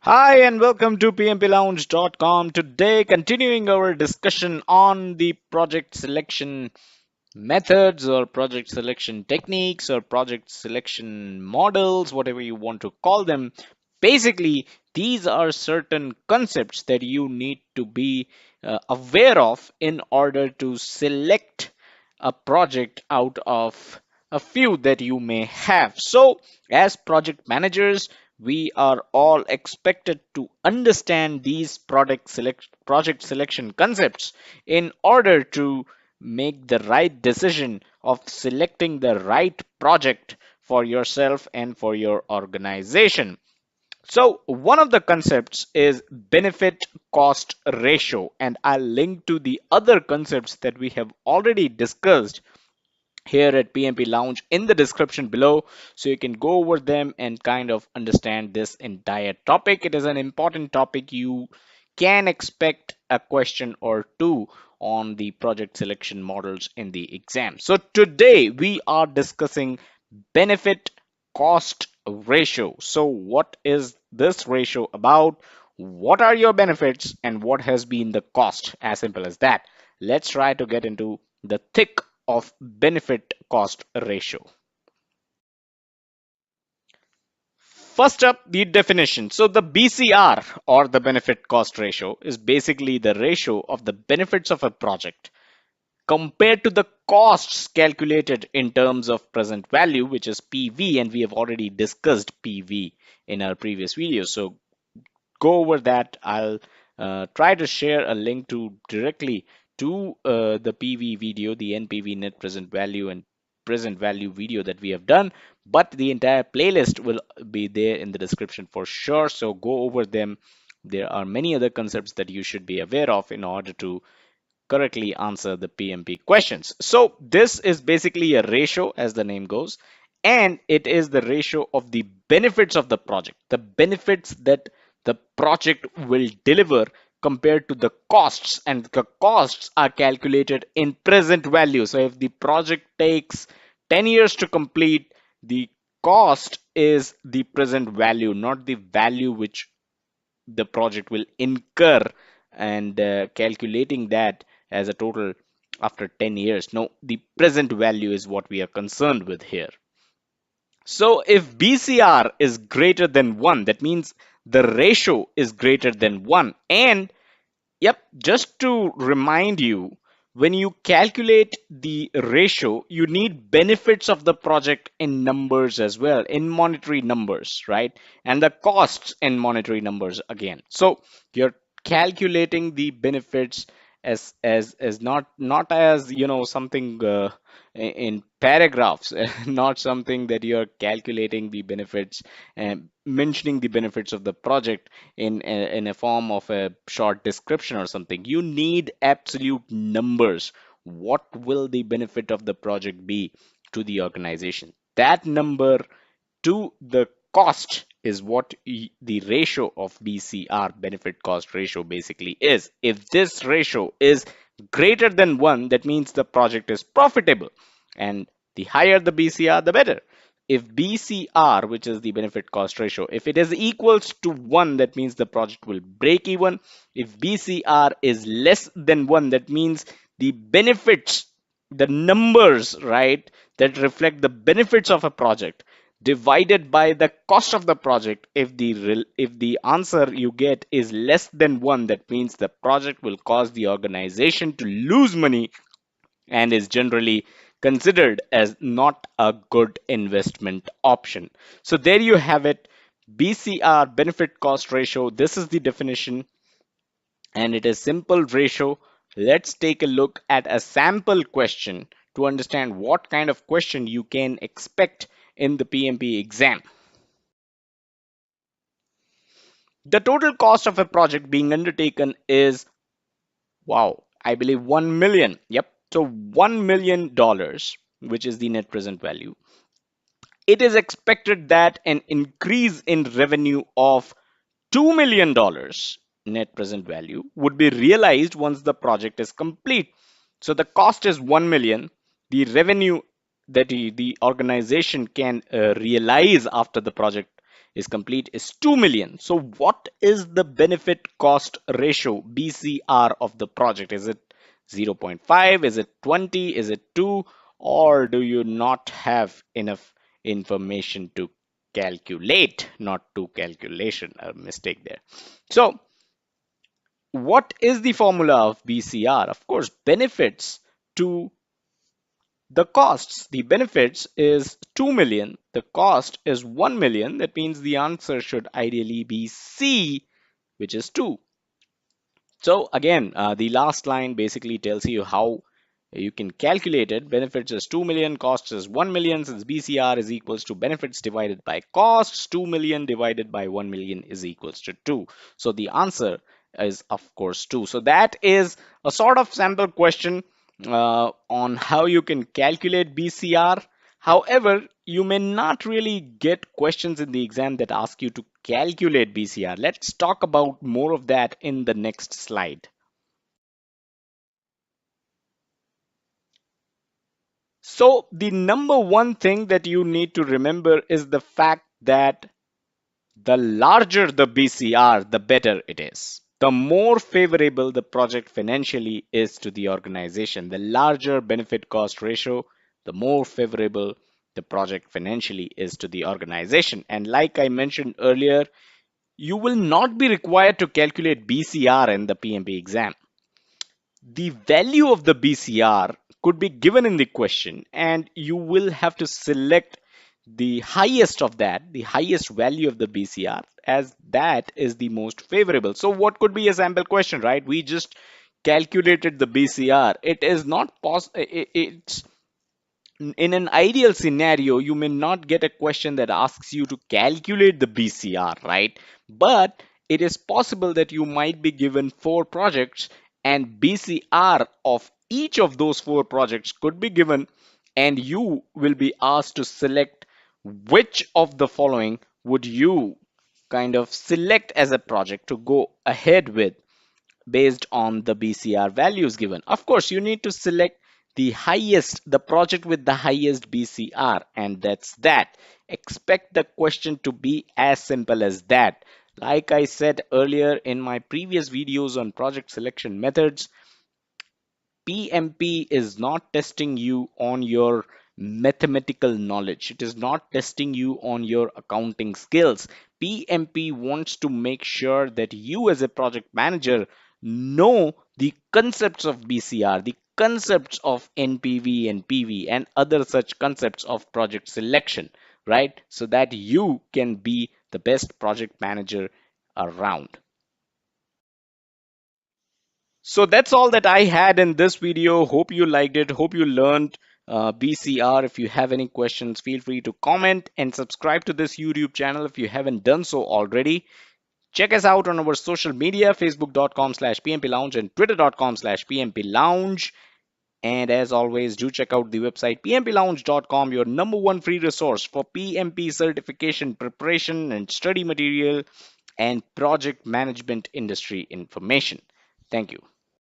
Hi and welcome to pmplounge.com. Today, continuing our discussion on the project selection methods or project selection techniques or project selection models, whatever you want to call them. Basically, these are certain concepts that you need to be aware of in order to select a project out of a few that you may have. So, as project managers, we are all expected to understand these project selection concepts in order to make the right decision of selecting the right project for yourself and for your organization. So, one of the concepts is benefit cost ratio, and I'll link to the other concepts that we have already discussed here at PMP Lounge in the description below, so you can go over them and kind of understand this entire topic. It is an important topic. You can expect a question or two on the project selection models in the exam. So today we are discussing benefit cost ratio. So what is this ratio about? What are your benefits and what has been the cost? As simple as that. Let's try to get into the thick of benefit cost ratio. First up, the definition. So the BCR, or the benefit cost ratio, is basically the ratio of the benefits of a project compared to the costs calculated in terms of present value, which is PV, and we have already discussed PV in our previous video. So go over that. I'll try to share a link to directly to the PV video, the NPV, net present value, and present value video that we have done, but the entire playlist will be there in the description for sure. So go over them. There are many other concepts that you should be aware of in order to correctly answer the PMP questions. So this is basically a ratio, as the name goes, and it is the ratio of the benefits of the project, the benefits that the project will deliver compared to the costs, and the costs are calculated in present value. So if the project takes 10 years to complete, the cost is the present value, not the value which the project will incur, and calculating that as a total after 10 years. No, the present value is what we are concerned with here. So if BCR is greater than 1, that means the ratio is greater than 1. And yep, just to remind you, when you calculate the ratio, you need benefits of the project in numbers as well, in monetary numbers, right? And the costs in monetary numbers again. So you're calculating the benefits as not as something in paragraphs, not something that you're calculating the benefits and mentioning the benefits of the project in a form of a short description or something. You need absolute numbers. What will the benefit of the project be to the organization? That number to the cost is what the ratio of BCR, benefit cost ratio, basically is. If this ratio is greater than 1, that means the project is profitable, and the higher the BCR, the better. If BCR, which is the benefit cost ratio, if it is equals to 1, that means the project will break even. If BCR is less than 1, that means the benefits, the numbers, right, that reflect the benefits of a project divided by the cost of the project. If the answer you get is less than 1, that means the project will cause the organization to lose money and is generally considered as not a good investment option. So there you have it. BCR, benefit cost ratio. This is the definition, and it is simple ratio. Let's take a look at a sample question to understand what kind of question you can expect in the PMP exam. The total cost of a project being undertaken is, wow, I believe 1 million. Yep. So $1 million, which is the net present value. It is expected that an increase in revenue of $2 million, net present value, would be realized once the project is complete. So the cost is 1 million. The revenue that the organization can realize after the project is complete is 2 million. So what is the benefit cost ratio BCR of the project? Is it 0.5? Is it 20? Is it 2? Or do you not have enough information to calculate? Not to calculation, a mistake there. So what is the formula of BCR? Of course, benefits to the costs. The benefits is 2 million. The cost is 1 million. That means the answer should ideally be C, which is 2. So again, the last line basically tells you how you can calculate it. Benefits is 2 million, costs is 1 million. Since BCR is equals to benefits divided by costs, 2 million divided by 1 million is equals to 2. So the answer is of course 2. So that is a sort of sample question on how you can calculate BCR. However, you may not really get questions in the exam that ask you to calculate BCR. Let's talk about more of that in the next slide. So the number one thing that you need to remember is the fact that the larger the BCR, the better it is. The more favorable the project financially is to the organization. The larger benefit cost ratio, the more favorable the project financially is to the organization. And like I mentioned earlier, you will not be required to calculate BCR in the PMP exam. The value of the BCR could be given in the question, and you will have to select the highest of that, the highest value of the BCR, as that is the most favorable. So what could be a sample question, right? We just calculated the BCR. It is not possible. It's in an ideal scenario, you may not get a question that asks you to calculate the BCR, right? But it is possible that you might be given 4 projects and BCR of each of those 4 projects could be given, and you will be asked to select which of the following would you kind of select as a project to go ahead with based on the BCR values given. Of course, you need to select the highest, the project with the highest BCR, and that's that. Expect the question to be as simple as that. Like I said earlier in my previous videos on project selection methods, PMP is not testing you on your mathematical knowledge. It is not testing you on your accounting skills. PMP wants to make sure that you as a project manager know the concepts of BCR, the concepts of NPV and PV and other such concepts of project selection, right? So that you can be the best project manager around. So that's all that I had in this video. Hope you liked it. Hope you learned BCR. If you have any questions, feel free to comment and subscribe to this YouTube channel if you haven't done so already. Check us out on our social media, facebook.com/PMP Lounge and twitter.com/PMP Lounge. And as always, do check out the website pmplounge.com, your number one free resource for PMP certification preparation and study material and project management industry information. Thank you.